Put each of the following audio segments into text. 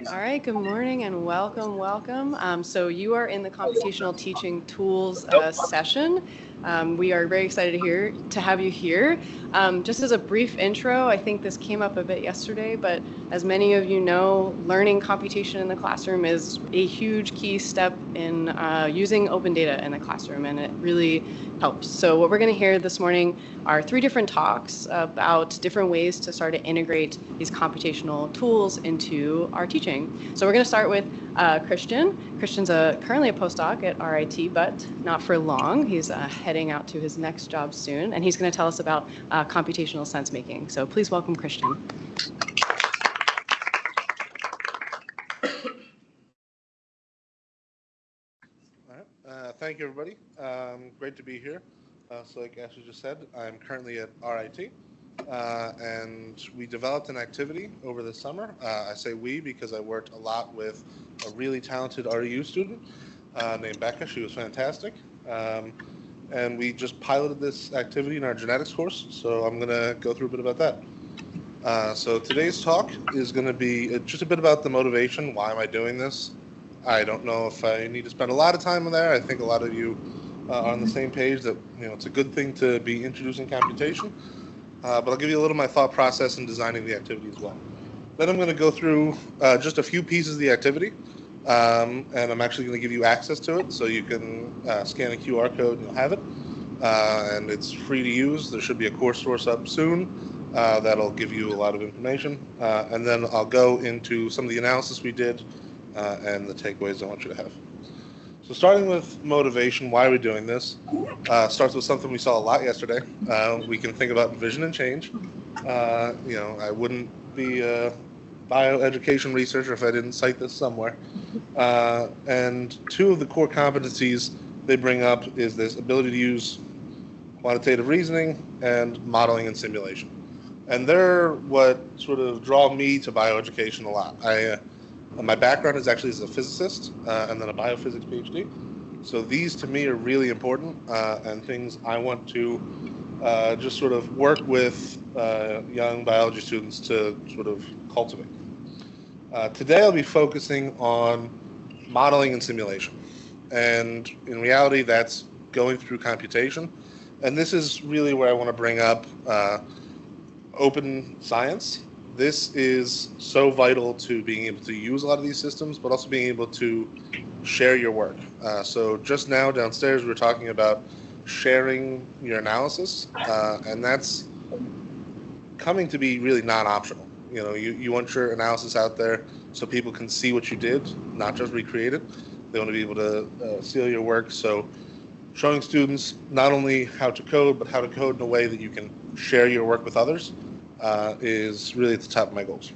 All right, good morning and welcome. So you are in the computational teaching tools session. We are very excited to have you here. Just as a brief intro, I think this came up a bit yesterday, but as many of you know, learning computation in the classroom is a huge key step in using open data in the classroom, and it really helps. So what we're going to hear this morning are 3 different talks about different ways to start to integrate these computational tools into our teaching. So we're going to start with Christian. Christian's currently a postdoc at RIT, but not for long. He's heading out to his next job soon, and he's going to tell us about computational sensemaking. So please welcome Christian. Thank you, everybody. Great to be here. So like Ashley just said, I'm currently at RIT, and we developed an activity over the summer. I say we because I worked a lot with a really talented REU student named Becca. She was fantastic. And we just piloted this activity in our genetics course, so I'm going to go through a bit about that. So today's talk is going to be just a bit about the motivation. Why am I doing this? I don't know if I need to spend a lot of time on there. I think a lot of you are on the same page that it's a good thing to be introducing computation. But I'll give you a little of my thought process in designing the activity as well. Then I'm going to go through just a few pieces of the activity, and I'm actually going to give you access to it, so you can scan a QR code and you'll have it. And it's free to use. There should be a course source up soon that'll give you a lot of information. And then I'll go into some of the analysis we did and the takeaways I want you to have. So starting with motivation, why are we doing this? Starts with something we saw a lot yesterday. We can think about vision and change. I wouldn't be a bioeducation researcher if I didn't cite this somewhere. And 2 of the core competencies they bring up is this ability to use quantitative reasoning and modeling and simulation. And they're what sort of draw me to bioeducation a lot. My background is actually as a physicist and then a biophysics PhD. So these to me are really important and things I want to just sort of work with young biology students to sort of cultivate. Today I'll be focusing on modeling and simulation. And in reality, that's going through computation. And this is really where I want to bring up open science. This is so vital to being able to use a lot of these systems, but also being able to share your work. So just now downstairs, we were talking about sharing your analysis, and that's coming to be really non-optional. You want your analysis out there so people can see what you did, not just recreate it. They want to be able to see your work. So showing students not only how to code, but how to code in a way that you can share your work with others is really at the top of my goals.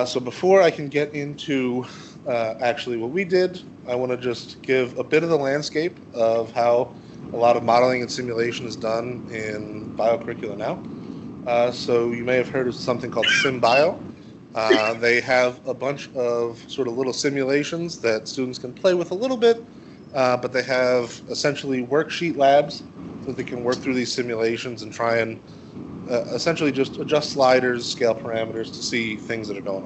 So before I can get into actually what we did, I want to just give a bit of the landscape of how a lot of modeling and simulation is done in biocurricula now. So you may have heard of something called SymBio. They have a bunch of sort of little simulations that students can play with a little bit, but they have essentially worksheet labs so they can work through these simulations and try and essentially just adjust sliders, scale parameters to see things that are going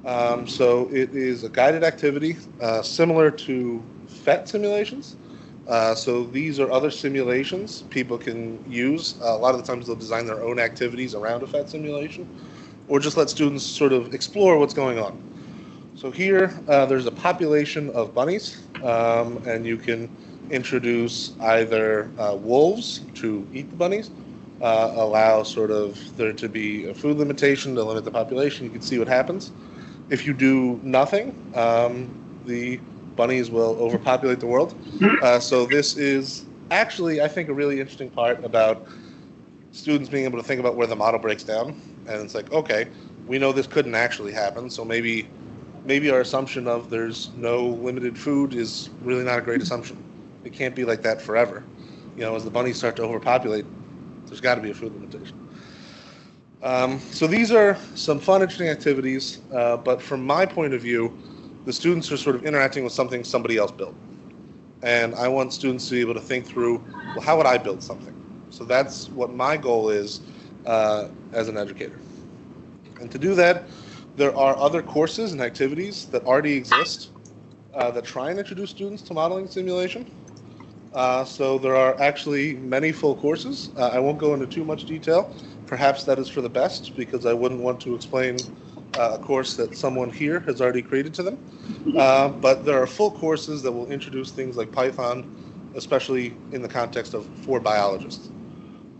on. So it is a guided activity similar to PhET simulations. So these are other simulations people can use. A lot of the times they'll design their own activities around a PhET simulation, or just let students sort of explore what's going on. So here there's a population of bunnies, and you can introduce either wolves to eat the bunnies, allow sort of there to be a food limitation to limit the population. You can see what happens. If you do nothing, the bunnies will overpopulate the world. So this is actually, I think, a really interesting part about students being able to think about where the model breaks down. And it's like, okay, we know this couldn't actually happen, so maybe our assumption of there's no limited food is really not a great assumption. It can't be like that forever. As the bunnies start to overpopulate, there's got to be a food limitation. So these are some fun, interesting activities, but from my point of view, the students are sort of interacting with something somebody else built. And I want students to be able to think through, well, how would I build something? So that's what my goal is as an educator. And to do that, There are other courses and activities that already exist that try and introduce students to modeling simulation. So there are actually many full courses. I won't go into too much detail. Perhaps that is for the best, because I wouldn't want to explain a course that someone here has already created to them. But there are full courses that will introduce things like Python, especially in the context of for biologists.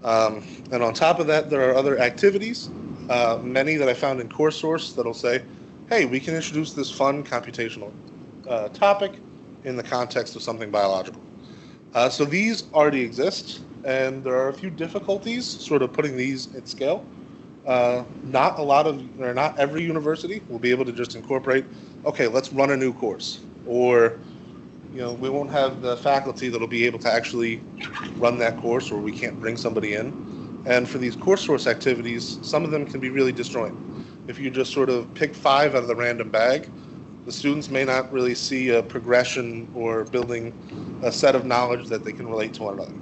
And on top of that, there are other activities, many that I found in CourseSource that'll say, hey, we can introduce this fun computational topic in the context of something biological. So these already exist, and there are a few difficulties sort of putting these at scale. Not every university will be able to just incorporate, okay, let's run a new course, or we won't have the faculty that'll be able to actually run that course, or we can't bring somebody in. And for these CourseSource activities, some of them can be really disjointed. If you just sort of pick 5 out of the random bag, the students may not really see a progression or building a set of knowledge that they can relate to one another.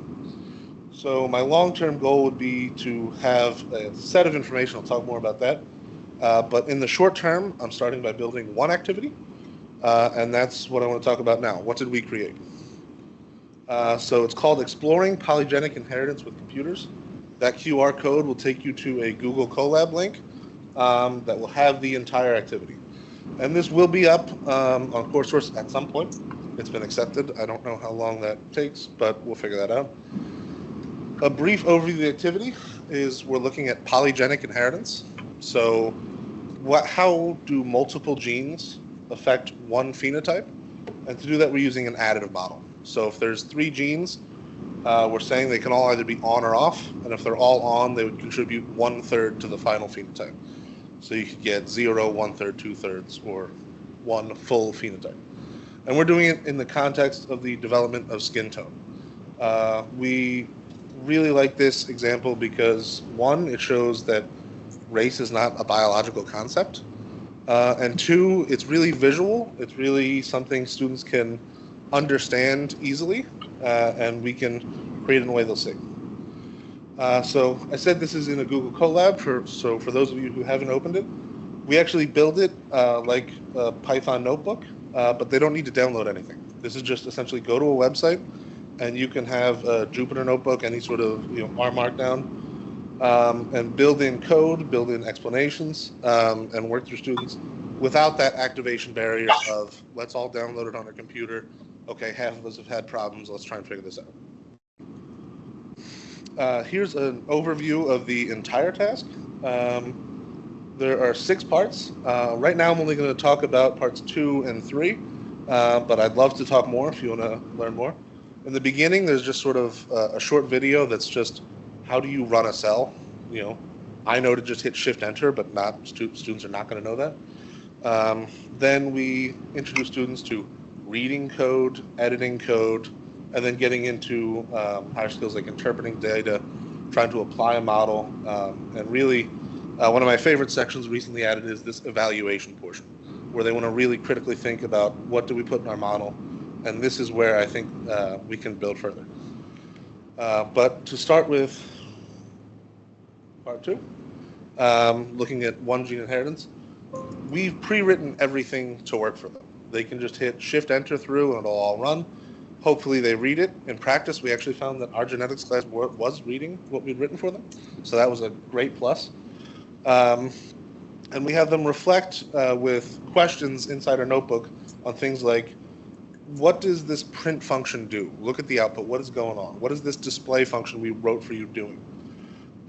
So my long-term goal would be to have a set of information. I'll talk more about that. But in the short term, I'm starting by building one activity. And that's what I want to talk about now. What did we create? So it's called Exploring Polygenic Inheritance with Computers. That QR code will take you to a Google Colab link that will have the entire activity. And this will be up on CourseSource at some point. It's been accepted. I don't know how long that takes, but we'll figure that out. A brief overview of the activity is we're looking at polygenic inheritance. So how do multiple genes affect one phenotype? And to do that, we're using an additive model. So if there's 3 genes, we're saying they can all either be on or off, and if they're all on, they would contribute 1/3 to the final phenotype. So you could get 0, 1/3, 2/3, or 1 full phenotype. And we're doing it in the context of the development of skin tone. We really like this example because, 1, it shows that race is not a biological concept. And 2, it's really visual. It's really something students can understand easily, and we can create it in a way they'll see. So I said this is in a Google Colab, so for those of you who haven't opened it, we actually build it like a Python notebook, but they don't need to download anything. This is just essentially go to a website, and you can have a Jupyter notebook, any sort of R Markdown, and build in code, build in explanations, and work through students without that activation barrier of let's all download it on our computer. Okay, half of us have had problems. Let's try and figure this out. Here's an overview of the entire task. There are 6 parts. Right now I'm only going to talk about parts 2 and 3, but I'd love to talk more if you want to learn more. In the beginning, there's just sort of a short video that's just how do you run a cell. I know to just hit Shift-Enter, but students are not going to know that. Then we introduce students to reading code, editing code, and then getting into higher skills like interpreting data, trying to apply a model, and really one of my favorite sections recently added is this evaluation portion, where they want to really critically think about what do we put in our model, and this is where I think we can build further. But to start with part 2, looking at one gene inheritance, we've pre-written everything to work for them. They can just hit Shift-Enter through and it'll all run. Hopefully they read it. In practice, we actually found that our genetics class was reading what we'd written for them, so that was a great plus. And we have them reflect with questions inside our notebook on things like, what does this print function do? Look at the output. What is going on? What is this display function we wrote for you doing?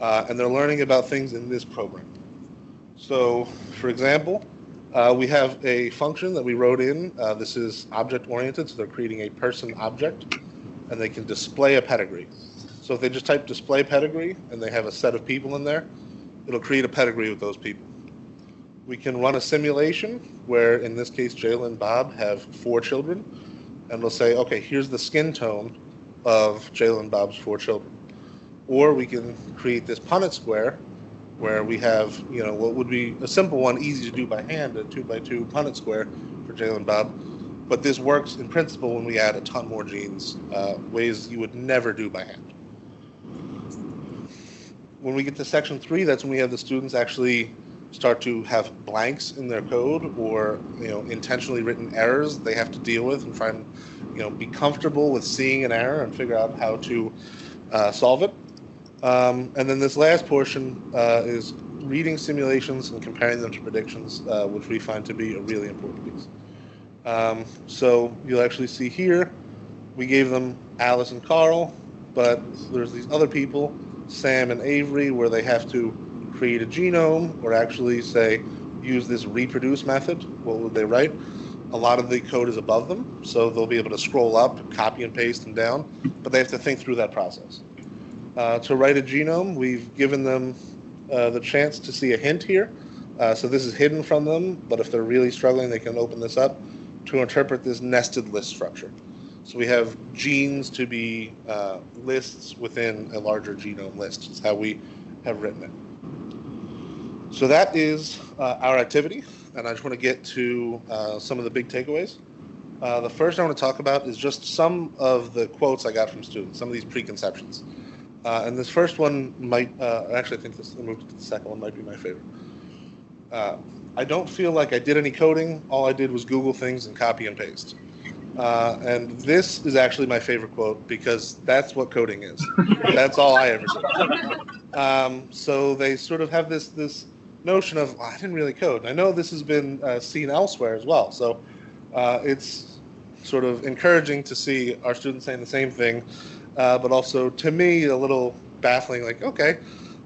And they're learning about things in this program. So, for example, we have a function that we wrote in. This is object-oriented, so they're creating a person object, and they can display a pedigree. So if they just type display pedigree, and they have a set of people in there, it'll create a pedigree with those people. We can run a simulation where, in this case, Jayla and Bob have 4 children, and we'll say, okay, here's the skin tone of Jayla and Bob's 4 children. Or we can create this Punnett square where we have, what would be a simple one, easy to do by hand, a 2x2 Punnett square for Jayla and Bob. But this works in principle when we add a ton more genes, ways you would never do by hand. When we get to section 3, that's when we have the students actually start to have blanks in their code or intentionally written errors they have to deal with and try and be comfortable with seeing an error and figure out how to solve it. And then this last portion is reading simulations and comparing them to predictions, which we find to be a really important piece. So you'll actually see here, we gave them Alice and Carl, but there's these other people, Sam and Avery, where they have to create a genome or actually say, use this reproduce method. What would they write? A lot of the code is above them, so they'll be able to scroll up, copy and paste and down, but they have to think through that process. To write a genome, we've given them the chance to see a hint here. So this is hidden from them, but if they're really struggling, they can open this up to interpret this nested list structure. So we have genes to be lists within a larger genome list. Is how we have written it. So that is our activity, and I just want to get to some of the big takeaways. The first I want to talk about is just some of the quotes I got from students, some of these preconceptions. And this first one might, actually I think this, I moved to the second one, might be my favorite. I don't feel like I did any coding. All I did was Google things and copy and paste. And this is actually my favorite quote because that's what coding is. That's all I ever did. So they sort of have this notion of, well, I didn't really code. I know this has been seen elsewhere as well. So it's sort of encouraging to see our students saying the same thing, but also to me a little baffling, like, okay,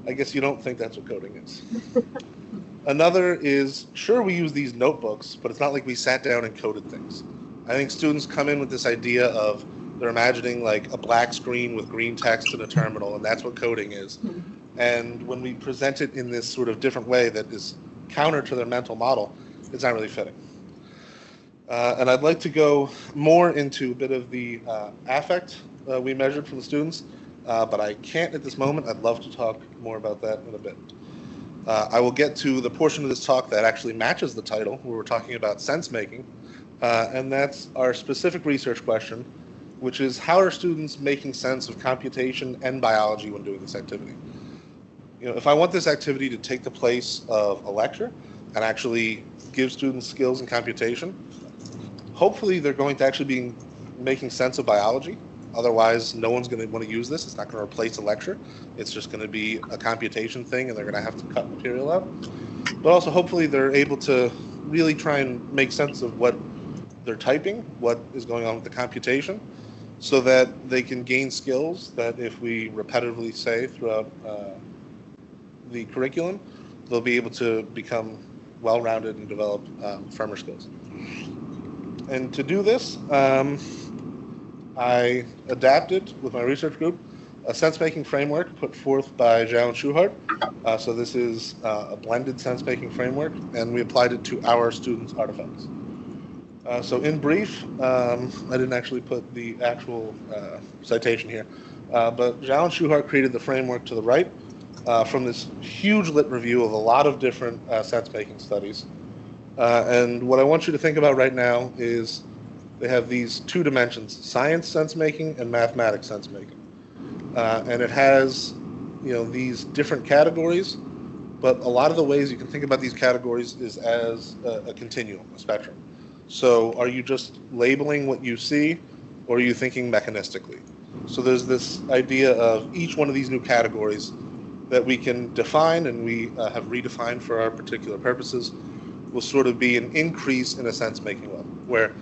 I guess you don't think that's what coding is. Another is, sure, we use these notebooks, but it's not like we sat down and coded things. I think students come in with this idea of they're imagining like a black screen with green text and a terminal, and that's what coding is. And when we present it in this sort of different way that is counter to their mental model, it's not really fitting. And I'd like to go more into a bit of the affect we measured from the students, but I can't at this moment. I'd love to talk more about that in a bit. I will get to the portion of this talk that actually matches the title, where we're talking about sense-making, and that's our specific research question, which is how are students making sense of computation and biology when doing this activity? If I want this activity to take the place of a lecture and actually give students skills in computation, hopefully they're going to actually be making sense of biology. Otherwise, no one's going to want to use this. It's not going to replace a lecture. It's just going to be a computation thing, and they're going to have to cut material out. But also, hopefully, they're able to really try and make sense of what they're typing, what is going on with the computation, so that they can gain skills that if we repetitively say throughout the curriculum, they'll be able to become well-rounded and develop firmer skills. And to do this, I adapted with my research group a sense-making framework put forth by Zhao and Schuhart. So this is a blended sense-making framework, and we applied it to our students' artifacts. So in brief, I didn't actually put the actual citation here, but Zhao and Schuhart created the framework to the right from this huge lit review of a lot of different sense-making studies. And what I want you to think about right now is they have these two dimensions, science sense-making and mathematics sense-making. And it has, these different categories, but a lot of the ways you can think about these categories is as a continuum, a spectrum. So are you just labeling what you see, or are you thinking mechanistically? So there's this idea of each one of these new categories that we can define, and we have redefined for our particular purposes, will sort of be an increase in a sense-making level, where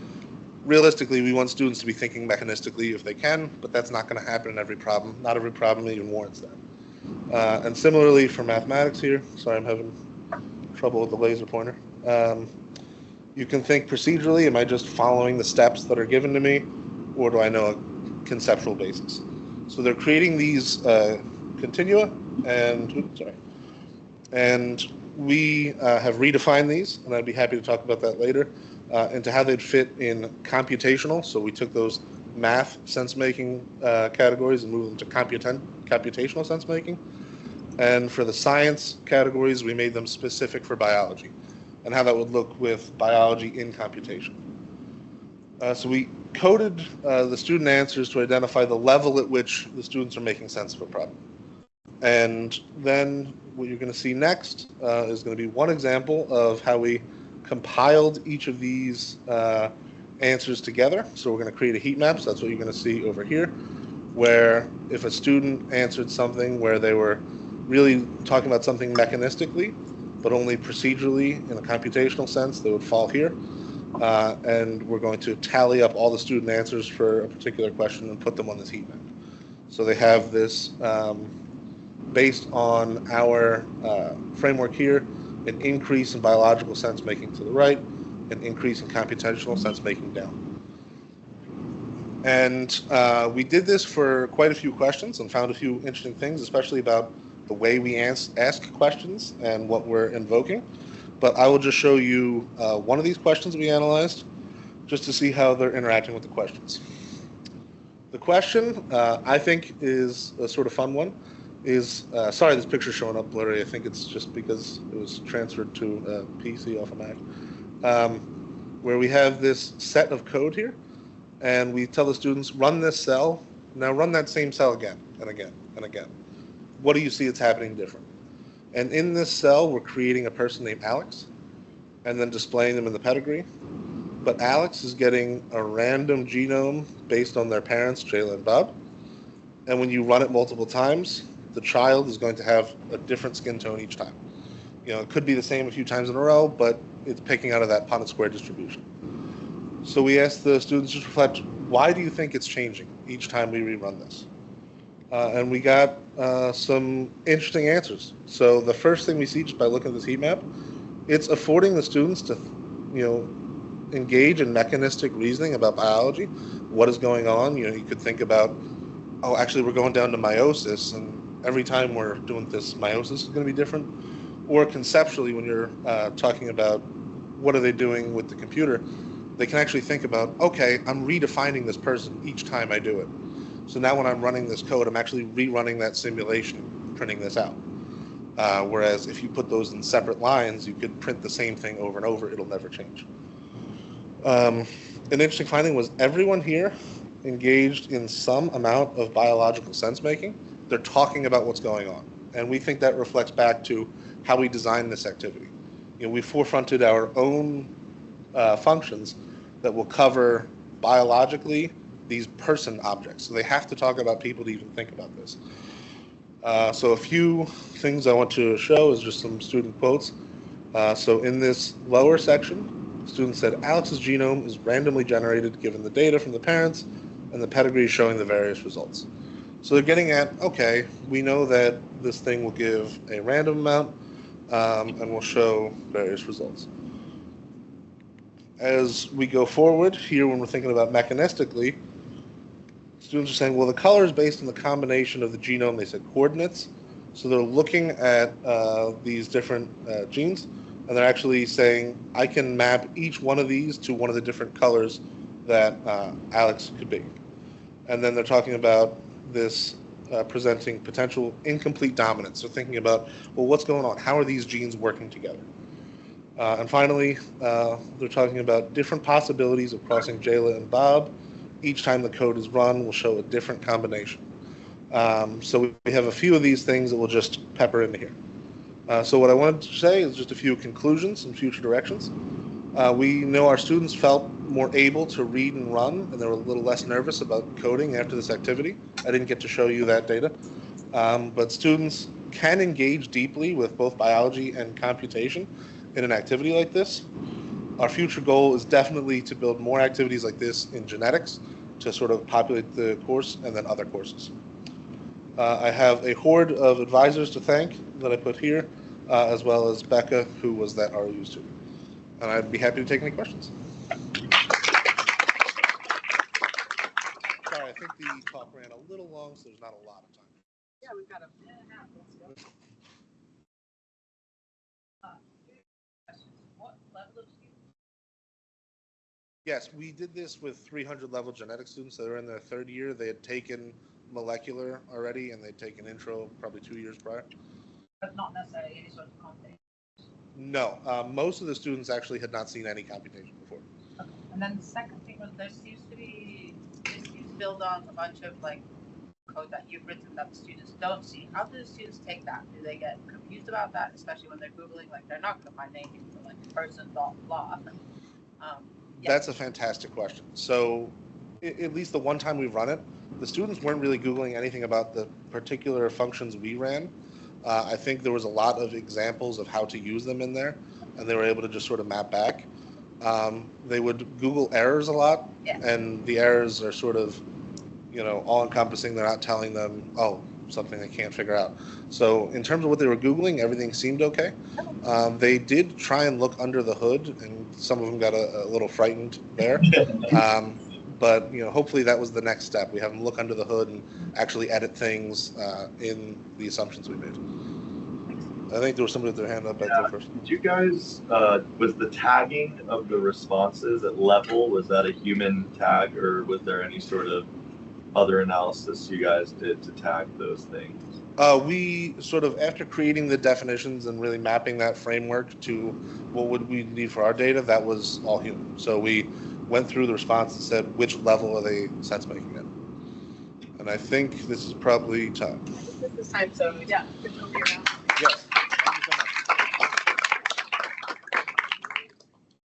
realistically, we want students to be thinking mechanistically if they can, but that's not going to happen in every problem. Not every problem even warrants that. And similarly for mathematics here, sorry, I'm having trouble with the laser pointer. You can think procedurally, am I just following the steps that are given to me, or do I know a conceptual basis? So they're creating these continua, and we have redefined these, and I'd be happy to talk about that later, into how they'd fit in computational. So we took those math sense-making categories and moved them to computational sense-making. And for the science categories, we made them specific for biology, and how that would look with biology in computation. So we coded the student answers to identify the level at which the students are making sense of a problem. And then what you're going to see next is going to be one example of how we compiled each of these answers together. So we're going to create a heat map. So that's what you're going to see over here, where if a student answered something where they were really talking about something mechanistically, but only procedurally in a computational sense, they would fall here. And we're going to tally up all the student answers for a particular question and put them on this heat map. So they have this, based on our framework here, an increase in biological sense making to the right, an increase in computational sense making down. And we did this for quite a few questions and found a few interesting things, especially about the way we ask questions and what we're invoking. But I will just show you one of these questions we analyzed just to see how they're interacting with the questions. The question, I think, is a sort of fun one. Sorry, this picture's showing up blurry. I think it's just because it was transferred to a PC off a Mac. Where we have this set of code here, and we tell the students, run this cell. Now run that same cell again and again and again. What do you see that's happening different? And in this cell, we're creating a person named Alex and then displaying them in the pedigree. But Alex is getting a random genome based on their parents, Jayla and Bob. And when you run it multiple times, the child is going to have a different skin tone each time. You know, it could be the same a few times in a row, but it's picking out of that Punnett square distribution. So we asked the students to reflect, why do you think it's changing each time we rerun this? And we got some interesting answers. So the first thing we see just by looking at this heat map, it's affording the students to, engage in mechanistic reasoning about biology. What is going on? You could think about, oh, actually we're going down to meiosis, and every time we're doing this, meiosis is going to be different. Or conceptually, when you're talking about what are they doing with the computer, they can actually think about, okay, I'm redefining this person each time I do it. So now when I'm running this code, I'm actually rerunning that simulation, printing this out. Whereas if you put those in separate lines, you could print the same thing over and over. It'll never change. An interesting finding was everyone here engaged in some amount of biological sense making. They're talking about what's going on. And we think that reflects back to how we design this activity. We forefronted our own functions that will cover biologically these person objects. So they have to talk about people to even think about this. So a few things I want to show is just some student quotes. So in this lower section, students said, Alex's genome is randomly generated given the data from the parents and the pedigree showing the various results. So they're getting at, okay, we know that this thing will give a random amount and will show various results. As we go forward here, when we're thinking about mechanistically, students are saying, well, the color is based on the combination of the genome. They said coordinates. So they're looking at these different genes, and they're actually saying, I can map each one of these to one of the different colors that Alex could be. And then they're talking about this presenting potential incomplete dominance. So thinking about, well, what's going on? How are these genes working together? And finally, they're talking about different possibilities of crossing Jayla and Bob. Each time the code is run, will show a different combination. So we have a few of these things that we'll just pepper into here. So what I wanted to say is just a few conclusions and future directions. We know our students felt more able to read and run, and they were a little less nervous about coding after this activity. I didn't get to show you that data. But students can engage deeply with both biology and computation in an activity like this. Our future goal is definitely to build more activities like this in genetics to sort of populate the course and then other courses. I have a horde of advisors to thank that I put here, as well as Becca, who was that ROU student. And I'd be happy to take any questions. Sorry, I think the talk ran a little long, so there's not a lot of time. Yeah, we've got a minute and a half. Let's go. What level of students? Yes, we did this with 300 level genetics students that are in their third year. They had taken molecular already, and they'd taken intro probably 2 years prior. But not necessarily any sort of computation. No, most of the students actually had not seen any computation before. Okay. And then the second thing was there seems to build on a bunch of like code that you've written that the students don't see. How do the students take that? Do they get confused about that, especially when they're Googling? Like, they're not going to find anything for like person dot blah. Yeah. That's a fantastic question. So, at least the one time we've run it, the students weren't really Googling anything about the particular functions we ran. I think there was a lot of examples of how to use them in there, and they were able to just sort of map back. They would Google errors a lot, Yeah. and the errors are sort of, all-encompassing. They're not telling them, oh, something they can't figure out. So in terms of what they were Googling, everything seemed okay. They did try and look under the hood, and some of them got a little frightened there. But hopefully that was the next step. We have them look under the hood and actually edit things in the assumptions we made. I think there was somebody with their hand up back there first. Did you guys, was the tagging of the responses at level, was that a human tag, or was there any sort of other analysis you guys did to tag those things? We sort of, after creating the definitions and really mapping that framework to what would we need for our data, that was all human. So we went through the response and said, which level are they sense making in? And I think this is probably time. This is time, so yeah, good to be around. Yes.